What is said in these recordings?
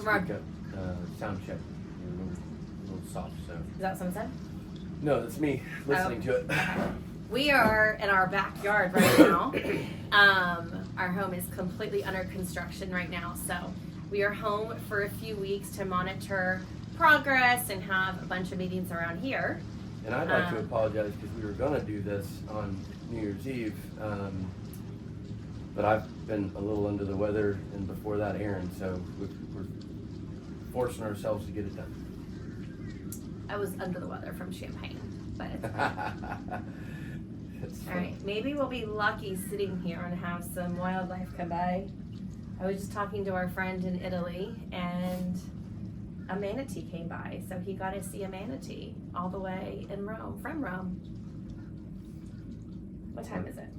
speak up, sound check. You're a little soft, so. Is that what someone said? No, that's me listening to it. Okay. We are in our backyard right now. Our home is completely under construction right now, so we are home for a few weeks to monitor progress and have a bunch of meetings around here. And I'd like to apologize because we were going to do this on New Year's Eve, but I've been a little under the weather, and before that, Erin, so we're forcing ourselves to get it done. I was under the weather from champagne, but it's That's all right. Maybe we'll be lucky sitting here and have some wildlife come by. I was just talking to our friend in Italy, and a manatee came by, so he got to see a manatee all the way in Rome, from Rome. What time is it?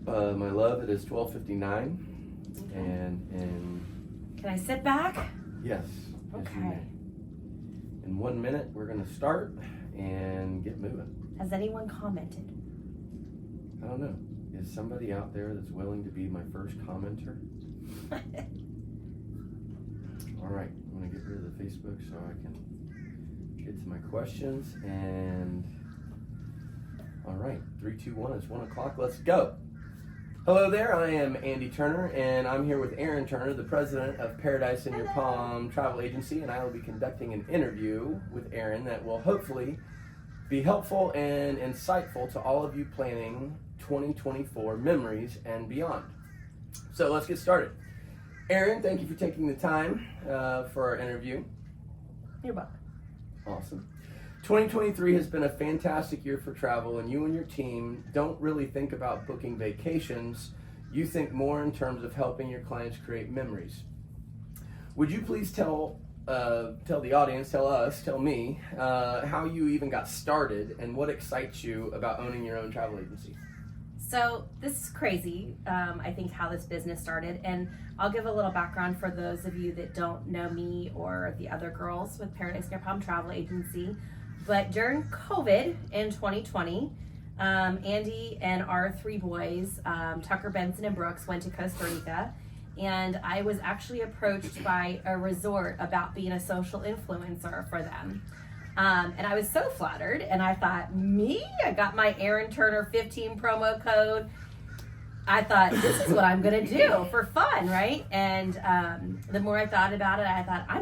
My love, it is 12:59, Okay. and Can I sit back? yes. Yes, you Okay. may. In 1 minute, we're going to start and get moving. Has anyone commented? I don't know. Is somebody out there that's willing to be my first commenter? All right, I'm going to get rid of the Facebook so I can get to my questions. And all right, 3, 2, 1. It's 1 o'clock. Let's go. Hello there. I am Andy Turner, and I'm here with Erin Turner, the president of Paradise in Your Palm Travel Agency, and I will be conducting an interview with Erin that will hopefully be helpful and insightful to all of you planning 2024 memories and beyond. So let's get started. Erin, thank you for taking the time for our interview. You're welcome. Awesome. 2023 has been a fantastic year for travel, and you and your team don't really think about booking vacations. You think more in terms of helping your clients create memories. Would you please tell the audience, tell me, how you even got started and what excites you about owning your own travel agency? So this is crazy, I think, how this business started. And I'll give a little background for those of you that don't know me or the other girls with Paradise in Your Palm Travel Agency. But during COVID in 2020, Andy and our 3 boys, Tucker, Benson, and Brooks, went to Costa Rica. And I was actually approached by a resort about being a social influencer for them. And I was so flattered, and I thought, me? I got my Erin Turner 15 promo code. I thought, this is what I'm gonna do for fun, right? And the more I thought about it, I thought, I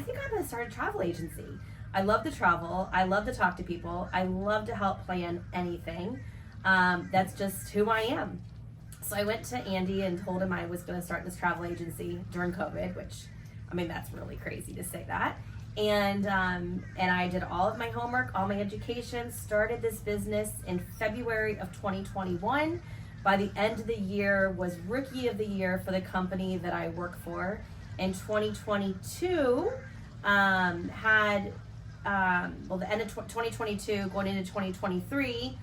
think I'm gonna start a travel agency. I love to travel. I love to talk to people. I love to help plan anything. That's just who I am. So I went to Andy and told him I was going to start this travel agency during COVID, which, I mean, that's really crazy to say that. And I did all of my homework, all my education, started this business in February of 2021. By the end of the year, was Rookie of the Year for the company that I work for. In 2022, the end of 2022, going into 2023,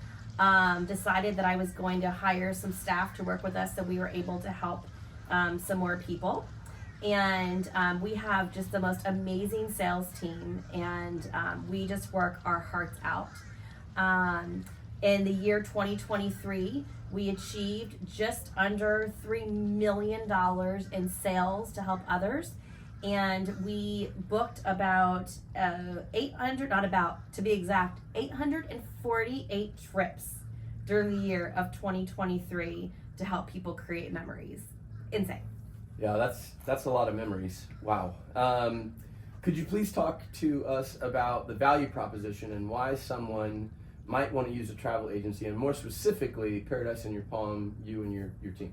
decided that I was going to hire some staff to work with us so we were able to help some more people. And we have just the most amazing sales team, and we just work our hearts out. In the year 2023, we achieved just under $3 million in sales to help others. And we booked about 848 trips during the year of 2023 to help people create memories. Insane. Yeah, that's a lot of memories. Wow. Could you please talk to us about the value proposition and why someone might want to use a travel agency, and more specifically, Paradise in Your Palm, you and your team?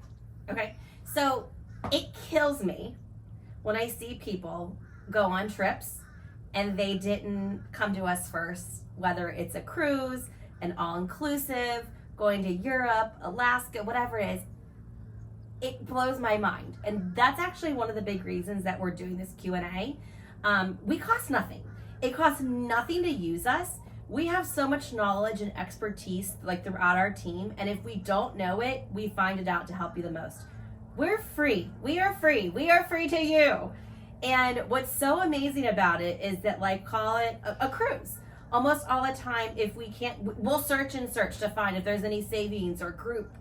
Okay, so it kills me when I see people go on trips and they didn't come to us first, whether it's a cruise, an all-inclusive, going to Europe, Alaska, whatever it is. It blows my mind. And that's actually one of the big reasons that we're doing this Q&A. We cost nothing. It costs nothing to use us. We have so much knowledge and expertise throughout our team, and if we don't know it, we find it out to help you the most. We're free. We are free. We are free to you. And what's so amazing about it is that, call it a cruise. Almost all the time, if we can't, we'll search to find if there's any savings or group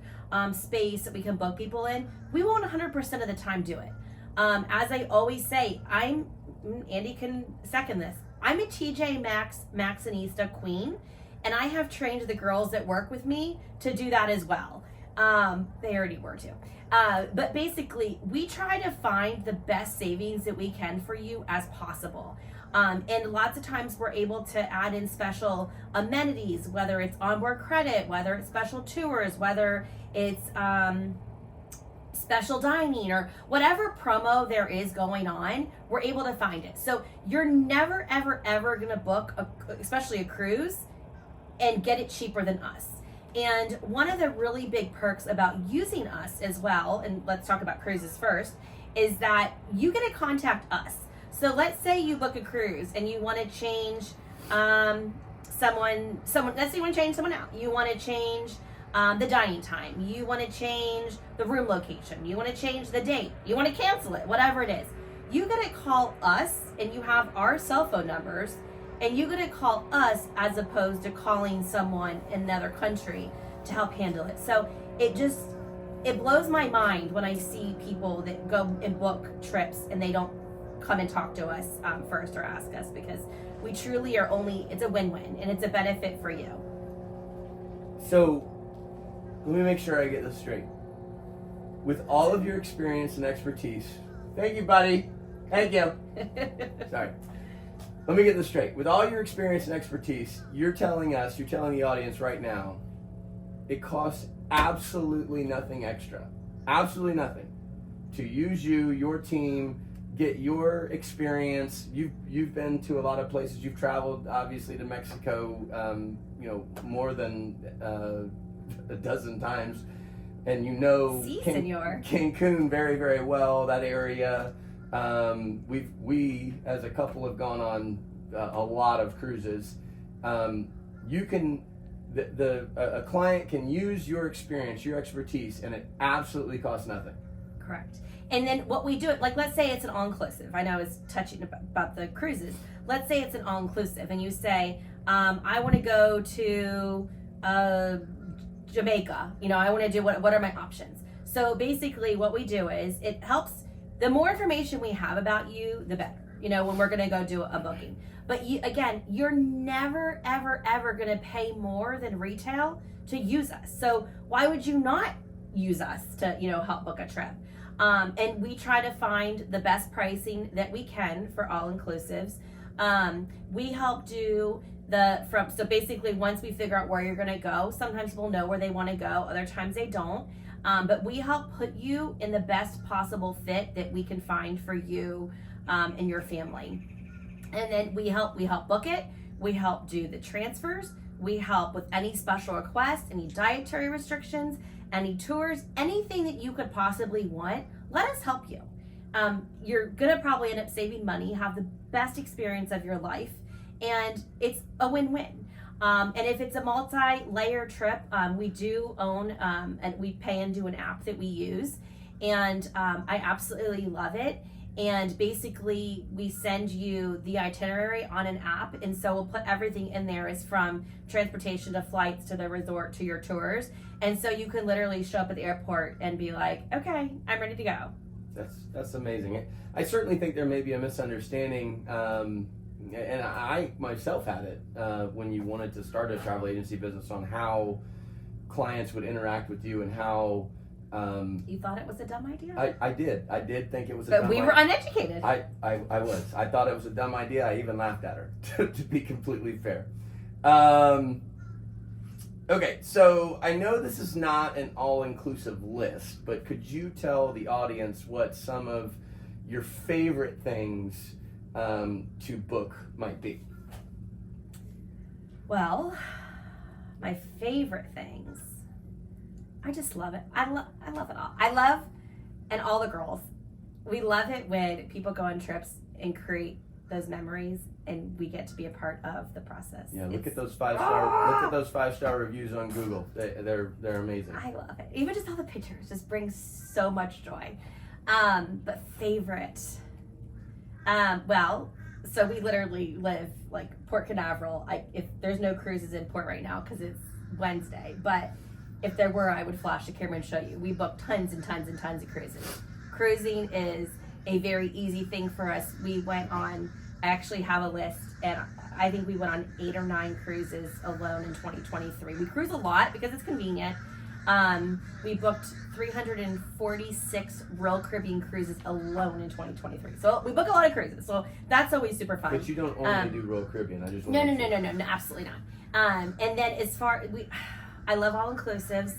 space that we can book people in. We won't 100% of the time do it. As I always say, Andy can second this, I'm a TJ Maxx Maxxinista queen, and I have trained the girls that work with me to do that as well. They already were too. But basically, we try to find the best savings that we can for you as possible. And lots of times we're able to add in special amenities, whether it's onboard credit, whether it's special tours, whether it's special dining, or whatever promo there is going on, we're able to find it. So you're never, ever gonna book, especially a cruise, and get it cheaper than us. And one of the really big perks about using us as well, and let's talk about cruises first, is that you get to contact us. So let's say you book a cruise and you want to change someone, let's say you want to change someone out. You want to change the dining time. You want to change the room location. You want to change the date. You want to cancel it, whatever it is. You get to call us, and you have our cell phone numbers, and you get to call us as opposed to calling someone in another country to help handle it. So it blows my mind when I see people that go and book trips and they don't come and talk to us first or ask us, because we truly are it's a win-win, and it's a benefit for you. So let me make sure I get this straight. With all of your experience and expertise, thank you, buddy. Thank you. Sorry. Let me get this straight. With all your experience and expertise, you're telling the audience right now, it costs absolutely nothing extra. Absolutely nothing. To use you, your team, get your experience. You've been to a lot of places. You've traveled, obviously, to Mexico, more than a dozen times. And you know Cancun very, very well, that area. We as a couple have gone on a lot of cruises. You can, a client can use your experience, your expertise, and it absolutely costs nothing. Correct. And then what we do, like, let's say it's an all-inclusive. I know I was touching about the cruises. Let's say it's an all-inclusive, and you say, I want to go to Jamaica. I want to do what are my options? So basically, what we do is it helps. The more information we have about you, the better, when we're going to go do a booking. But you're never, ever going to pay more than retail to use us. So why would you not use us to, help book a trip? And we try to find the best pricing that we can for all inclusives. We help do so basically once we figure out where you're going to go, sometimes people know where they want to go, other times they don't. But we help put you in the best possible fit that we can find for you and your family. And then we help book it. We help do the transfers. We help with any special requests, any dietary restrictions, any tours, anything that you could possibly want. Let us help you. You're gonna probably end up saving money, have the best experience of your life, and it's a win-win. And if it's a multi-layer trip, we do own, and we pay into an app that we use. And I absolutely love it. And basically, we send you the itinerary on an app. And so we'll put everything in there, is from transportation to flights to the resort to your tours. And so you can literally show up at the airport and be like, okay, I'm ready to go. That's amazing. I certainly think there may be a misunderstanding. And I myself had it when you wanted to start a travel agency business, on how clients would interact with you and how you thought it was a dumb idea? I did think it was a dumb idea. But we were uneducated. I was. I thought it was a dumb idea. I even laughed at her, to be completely fair. Okay, so I know this is not an all-inclusive list, but could you tell the audience what some of your favorite things to book might be? Well, my favorite things, I just love it. I love it all. And all the girls, we love it when people go on trips and create those memories, and we get to be a part of the process. Yeah, look at those 5-star reviews on Google. They're amazing. I love it. Even just all the pictures just brings so much joy. But favorite, well, so we literally live like Port Canaveral. If there's no cruises in port right now because it's Wednesday, but if there were, I would flash the camera and show you. We book tons and tons and tons of cruises. Cruising is a very easy thing for us. We went on, I actually have a list, and I think we went on 8 or 9 cruises alone in 2023. We cruise a lot because it's convenient. We booked 346 Royal Caribbean cruises alone in 2023. So we book a lot of cruises. So that's always super fun. But you don't only do Royal Caribbean. I just no, absolutely not. And then as far I love all inclusives.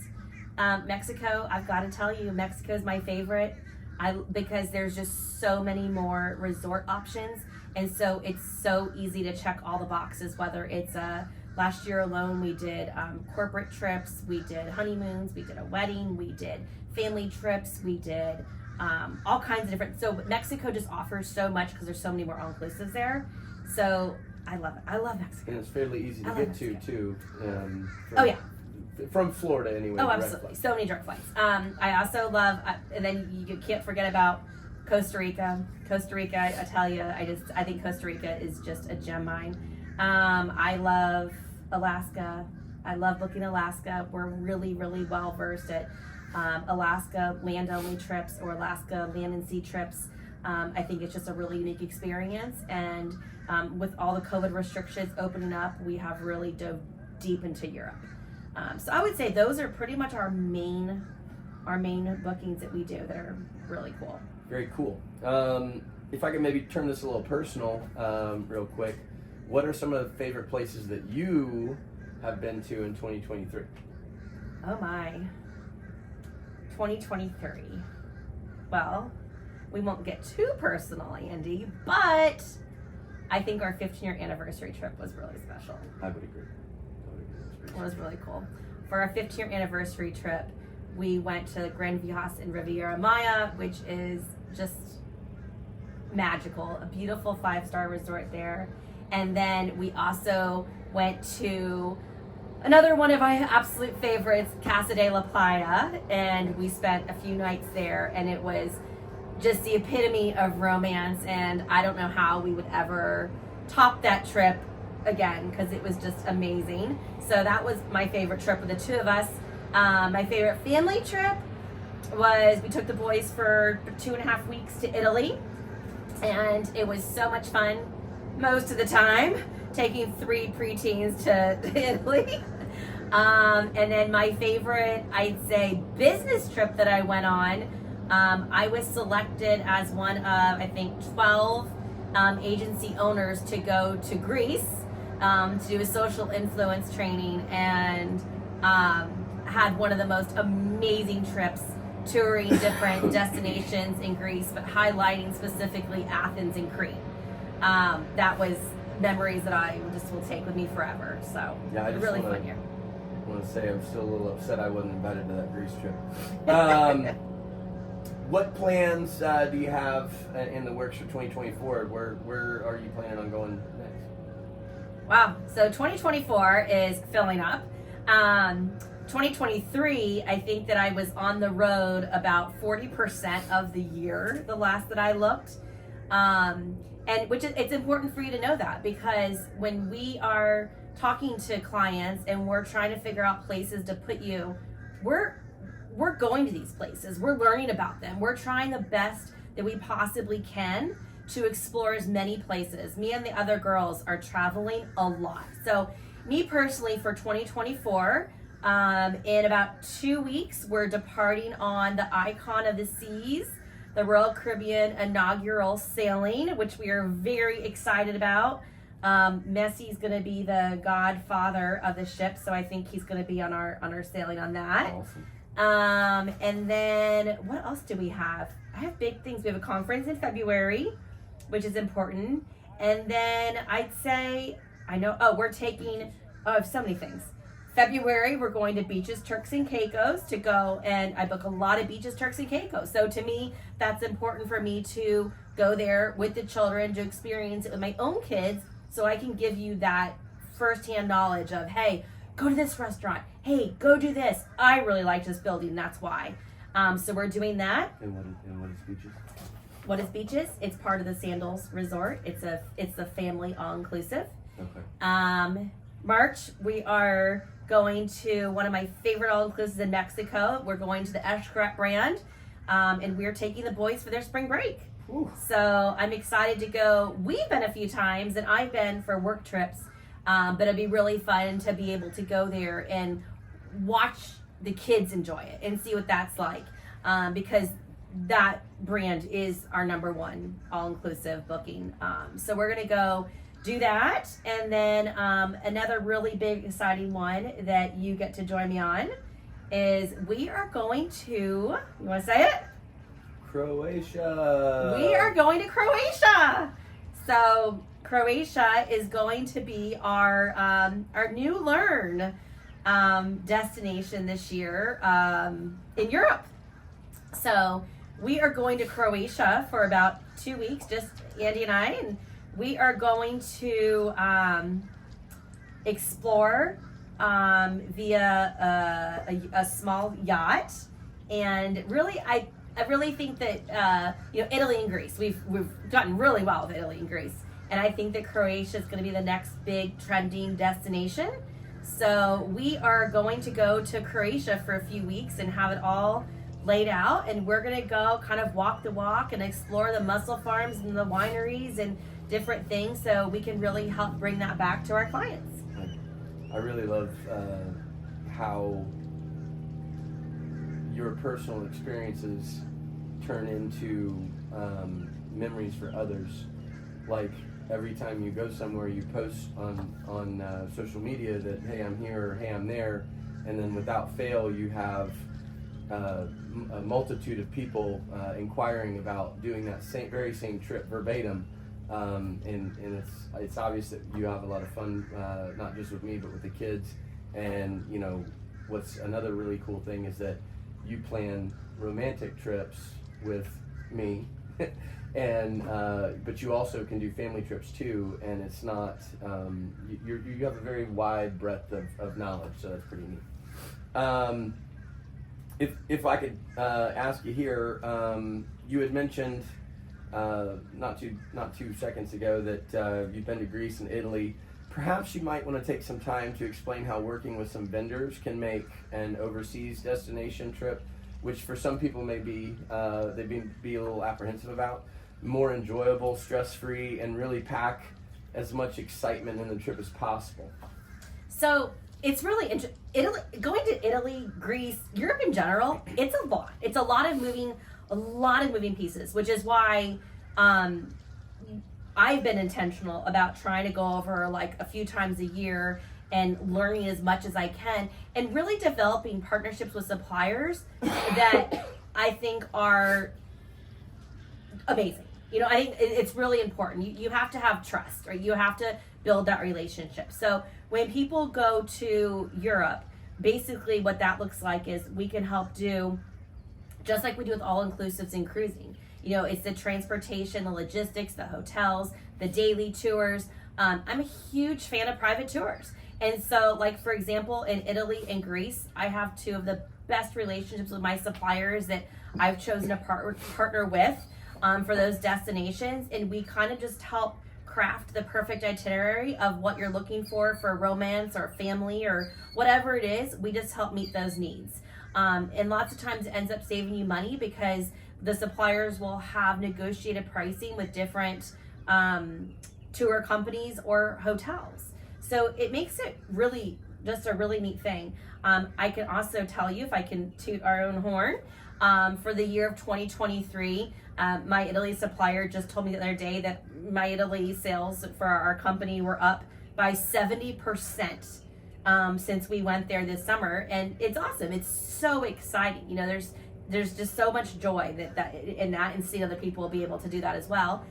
Mexico, I've got to tell you, Mexico is my favorite. Because there's just so many more resort options, and so it's so easy to check all the boxes. Whether it's last year alone, we did corporate trips, we did honeymoons, we did a wedding, we did family trips, we did all kinds of different. So Mexico just offers so much because there's so many more all-inclusives there. So I love it. I love Mexico. And it's fairly easy to get to too. From Florida anyway. Oh, absolutely. So many direct flights. I also love, and then you can't forget about Costa Rica. Costa Rica, I tell you, I think Costa Rica is just a gem mine. I love Alaska. I love booking Alaska. We're really, really well versed at Alaska land only trips or Alaska land and sea trips. I think it's just a really unique experience. And with all the COVID restrictions opening up, we have really dove deep into Europe. So I would say those are pretty much our main bookings that we do that are really cool. Very cool. If I could maybe turn this a little personal, real quick, what are some of the favorite places that you have been to in 2023? Oh my, 2023. Well, we won't get too personal, Andy, but I think our 15-year anniversary trip was really special. I would agree. It was really cool. For our 15-year anniversary trip, we went to Gran Viejas in Riviera Maya, which is just magical. A beautiful 5-star resort there. And then we also went to another one of my absolute favorites, Casa de la Playa, and we spent a few nights there, and it was just the epitome of romance, and I don't know how we would ever top that trip again because it was just amazing. So that was my favorite trip with the two of us. My favorite family trip was we took the boys for 2.5 weeks to Italy, and it was so much fun most of the time, taking 3 preteens to Italy. And then my favorite, I'd say, business trip that I went on, I was selected as one of, I think, 12 agency owners to go to Greece to do a social influence training, and had one of the most amazing trips touring different destinations in Greece, but highlighting specifically Athens and Crete. That was memories that I just will take with me forever. So yeah, really fun year. I want to say I'm still a little upset I wasn't invited to that Greece trip. What plans do you have in the works for 2024? Where are you planning on going next? Wow, so 2024 is filling up. 2023, I think that I was on the road about 40% of the year, the last that I looked. And which is, it's important for you to know that, because when we are talking to clients and we're trying to figure out places to put you, we're going to these places, we're learning about them, we're trying the best that we possibly can to explore as many places. Me and the other girls are traveling a lot. So me personally, for 2024, in about 2 weeks, we're departing on the Icon of the Seas, the Royal Caribbean inaugural sailing, which we are very excited about. Messi's going to be the godfather of the ship, so I think he's going to be on our sailing on that. Awesome. And then what else do we have? I have big things. We have a conference in February, which is important. And then I'd say, we're taking, I have so many things. February, we're going to Beaches, Turks and Caicos to go, and I book a lot of Beaches, Turks and Caicos. So to me, that's important for me to go there with the children, to experience it with my own kids, so I can give you that firsthand knowledge of, hey, go to this restaurant. Hey, go do this. I really like this building, that's why. So we're doing that. And what is Beaches? What is Beaches? It's part of the Sandals Resort. It's the family all-inclusive. Okay. March, we are going to one of my favorite all-inclusives in Mexico. We're going to the Xcaret brand, and we're taking the boys for their spring break. Ooh. So I'm excited to go. We've been a few times, and I've been for work trips, but it'd be really fun to be able to go there and watch the kids enjoy it and see what that's like, because that brand is our number one all-inclusive booking. So we're gonna go do that, and then another really big exciting one that you get to join me on is we are going to, you want to say it? Croatia. We are going to Croatia. So Croatia is going to be our new learn destination this year in Europe. So we are going to Croatia for about 2 weeks, just Andy and I, and we are going to explore via a small yacht, and really I really think that Italy and Greece, we've gotten really well with Italy and Greece, and I think that Croatia is going to be the next big trending destination. So we are going to go to Croatia for a few weeks and have it all laid out, and we're going to go kind of walk the walk and explore the mussel farms and the wineries and different things, so we can really help bring that back to our clients. I really love how your personal experiences turn into memories for others. Like every time you go somewhere, you post on social media that, hey, I'm here, or hey, I'm there, and then without fail, you have a multitude of people inquiring about doing that very same trip verbatim. And it's obvious that you have a lot of fun, not just with me, but with the kids. And what's another really cool thing is that you plan romantic trips with me, and but you also can do family trips too. And it's not you have a very wide breadth of knowledge, so that's pretty neat. If I could ask you here, you had mentioned not two seconds ago that you've been to Greece and Italy. Perhaps you might want to take some time to explain how working with some vendors can make an overseas destination trip, which for some people may be be a little apprehensive about, more enjoyable, stress-free, and really pack as much excitement in the trip as possible. So it's really interesting. Going to Italy, Greece, Europe in general, it's a lot. It's a lot of moving pieces, which is why I've been intentional about trying to go over like a few times a year and learning as much as I can, and really developing partnerships with suppliers that I think are amazing. I think it's really important. You have to have trust, right? You have to build that relationship. So when people go to Europe, basically what that looks like is we can help do, just like we do with all-inclusives in cruising. It's the transportation, the logistics, the hotels, the daily tours. I'm a huge fan of private tours. And so, like, for example, in Italy and Greece, I have two of the best relationships with my suppliers that I've chosen to partner with for those destinations. And we kind of just help craft the perfect itinerary of what you're looking for romance or family or whatever it is. We just help meet those needs. And lots of times it ends up saving you money because the suppliers will have negotiated pricing with different tour companies or hotels. So it makes it really just a really neat thing. I can also tell you, if I can toot our own horn, for the year of 2023, my Italy supplier just told me the other day that my Italy sales for our company were up by 70% since we went there this summer, and it's awesome. It's so exciting. There's just so much joy that in that, and seeing other people be able to do that as well.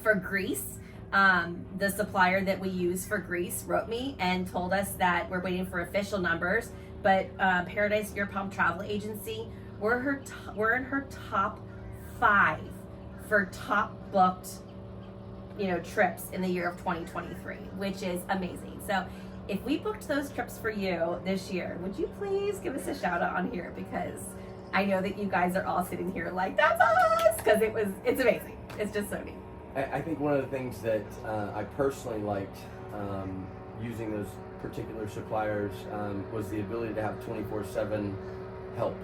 For Greece, the supplier that we use for Greece wrote me and told us that we're waiting for official numbers, but Paradise Europe Travel Agency, we're in her top 5 for top booked trips in the year of 2023, which is amazing. So if we booked those trips for you this year, would you please give us a shout out on here, because I know that you guys are all sitting here like, that's us, because it's amazing. It's just so neat. I think one of the things that I personally liked using those particular suppliers was the ability to have 24/7 help.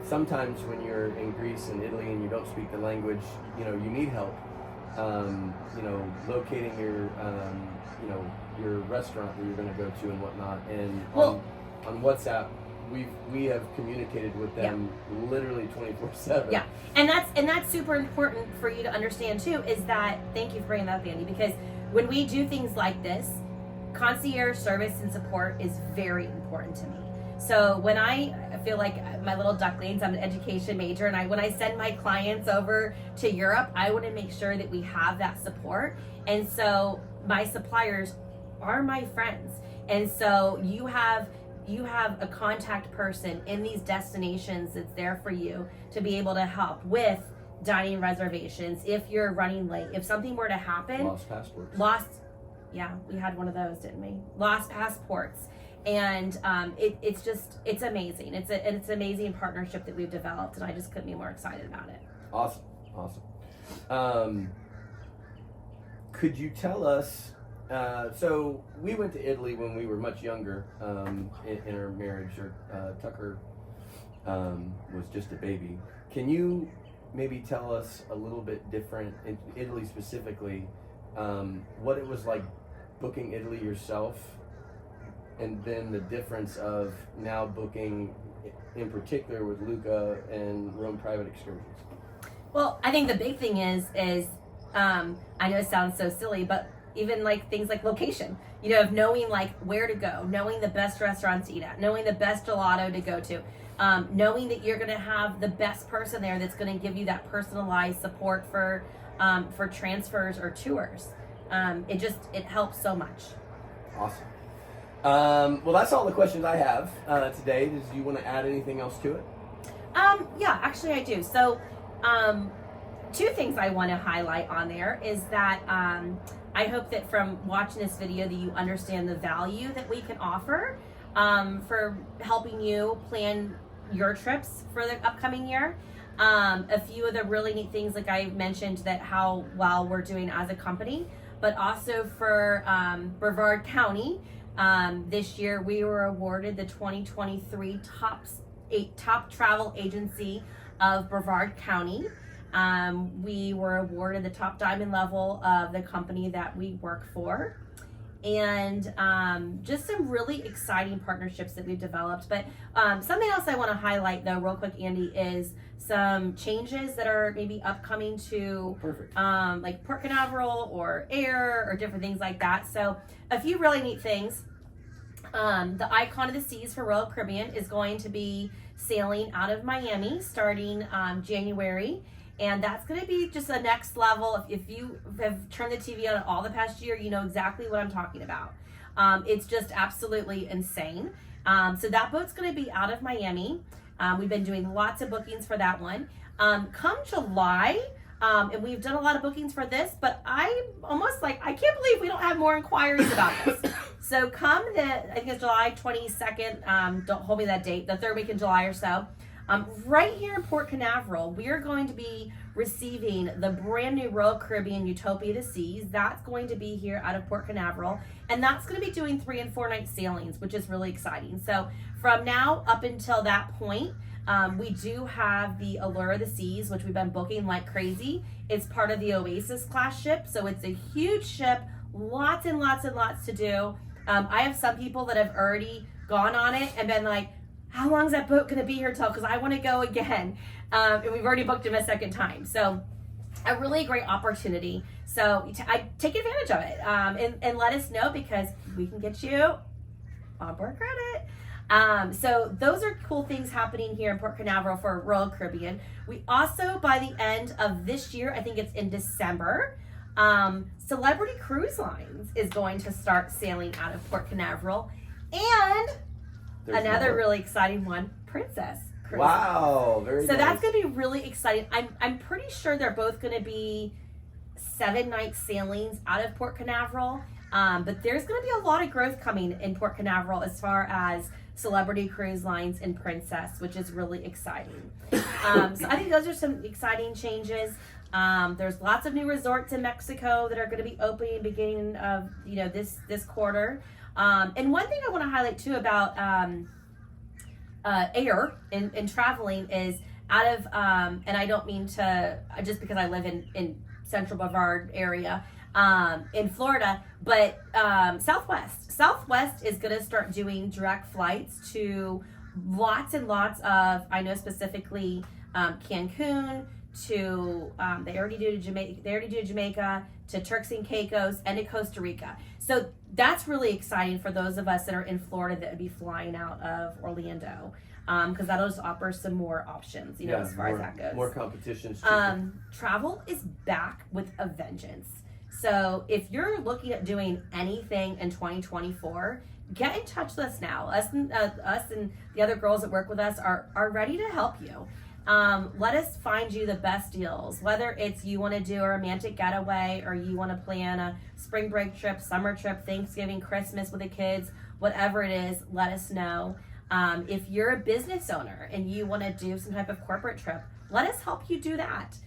sometimes when you're in Greece and Italy and you don't speak the language, you know, you need help. You know, locating your, you know, your restaurant that you're going to go to and whatnot. And on WhatsApp, we have communicated with them literally 24/7. Yeah, and that's super important for you to understand too. Is that, thank you for bringing that up, Andy, because when we do things like this, concierge service and support is very important to me. So when I feel like my little ducklings, I'm an education major, and when I send my clients over to Europe, I want to make sure that we have that support. And so my suppliers are my friends. And so you have a contact person in these destinations that's there for you to be able to help with dining reservations. If you're running late, if something were to happen, Lost passports. Yeah, we had one of those, didn't we? Lost passports. And it's amazing. It's an amazing partnership that we've developed, and I just couldn't be more excited about it. Awesome. Could you tell us, so we went to Italy when we were much younger, in our marriage, or Tucker was just a baby. Can you maybe tell us a little bit different, in Italy specifically, what it was like booking Italy yourself, and then the difference of now booking, in particular with Luca and Rome Private Excursions? Well, I think the big thing is I know it sounds so silly, but even like things like location, you know, of knowing like where to go, knowing the best restaurants to eat at, knowing the best gelato to go to, knowing that you're going to have the best person there that's going to give you that personalized support for transfers or tours. It helps so much. Awesome. Well, that's all the questions I have today. Do you want to add anything else to it? Yeah, actually I do. So, two things I want to highlight on there is that I hope that from watching this video that you understand the value that we can offer for helping you plan your trips for the upcoming year. A few of the really neat things, like I mentioned, that how well we're doing as a company, but also for Brevard County. This year we were awarded the 2023 top travel agency of Brevard County. We were awarded the top diamond level of the company that we work for. And just some really exciting partnerships that we've developed. But something else I want to highlight, though, real quick, Andy, is some changes that are maybe upcoming to like Port Canaveral or Air or different things like that. So a few really neat things. The Icon of the Seas for Royal Caribbean is going to be sailing out of Miami starting January. And that's going to be just a next level. If you have turned the TV on all the past year, you know exactly what I'm talking about. It's just absolutely insane. So that boat's going to be out of Miami. We've been doing lots of bookings for that one. Come July, and we've done a lot of bookings for this, but I'm almost like, I can't believe we don't have more inquiries about this. So come I think it's July 22nd, don't hold me that date, the third week in July or so. Right here in Port Canaveral, we are going to be receiving the brand new Royal Caribbean Utopia of the Seas. That's going to be here out of Port Canaveral, and that's going to be doing 3 and 4 night sailings, which is really exciting. So from now up until that point, we do have the Allure of the Seas, which we've been booking like crazy. It's part of the Oasis class ship, so it's a huge ship, lots and lots and lots to do. I have some people that have already gone on it and been like, how long is that boat going to be here till? Because I want to go again. And we've already booked him a second time. So a really great opportunity. So I take advantage of it and let us know, because we can get you onboard credit. So those are cool things happening here in Port Canaveral for Royal Caribbean. We also, by the end of this year, I think it's in December, Celebrity Cruise Lines is going to start sailing out of Port Canaveral. And another really exciting one, Princess Cruise. Wow, very So nice. that's going to be really exciting. I'm pretty sure they're both going to be 7-night sailings out of Port Canaveral. But there's going to be a lot of growth coming in Port Canaveral as far as Celebrity Cruise Lines and Princess, which is really exciting. So I think those are some exciting changes. There's lots of new resorts in Mexico that are going to be opening beginning of this quarter. And one thing I want to highlight too about air in traveling is out of, and I don't mean to, just because I live in Central Brevard area, in Florida, but Southwest is going to start doing direct flights to lots and lots of, I know specifically Cancun, to they already do Jamaica, to Turks and Caicos, and to Costa Rica. So that's really exciting for those of us that are in Florida that would be flying out of Orlando, because that'll just offer some more options, as far as that goes. More competitions. Travel is back with a vengeance. So if you're looking at doing anything in 2024, get in touch with us now. Us and the other girls that work with us are ready to help you. Let us find you the best deals, whether it's you want to do a romantic getaway or you want to plan a spring break trip, summer trip, Thanksgiving, Christmas with the kids, whatever it is, let us know. If you're a business owner and you want to do some type of corporate trip, let us help you do that.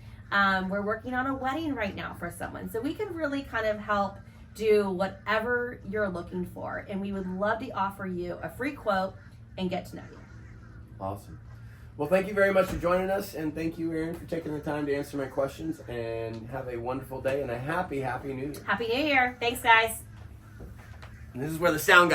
We're working on a wedding right now for someone, so we can really kind of help do whatever you're looking for, and we would love to offer you a free quote and get to know you. Awesome. Well, thank you very much for joining us, and thank you, Erin, for taking the time to answer my questions, and have a wonderful day and a happy New Year. Happy New Year. Thanks, guys. And this is where the sound guy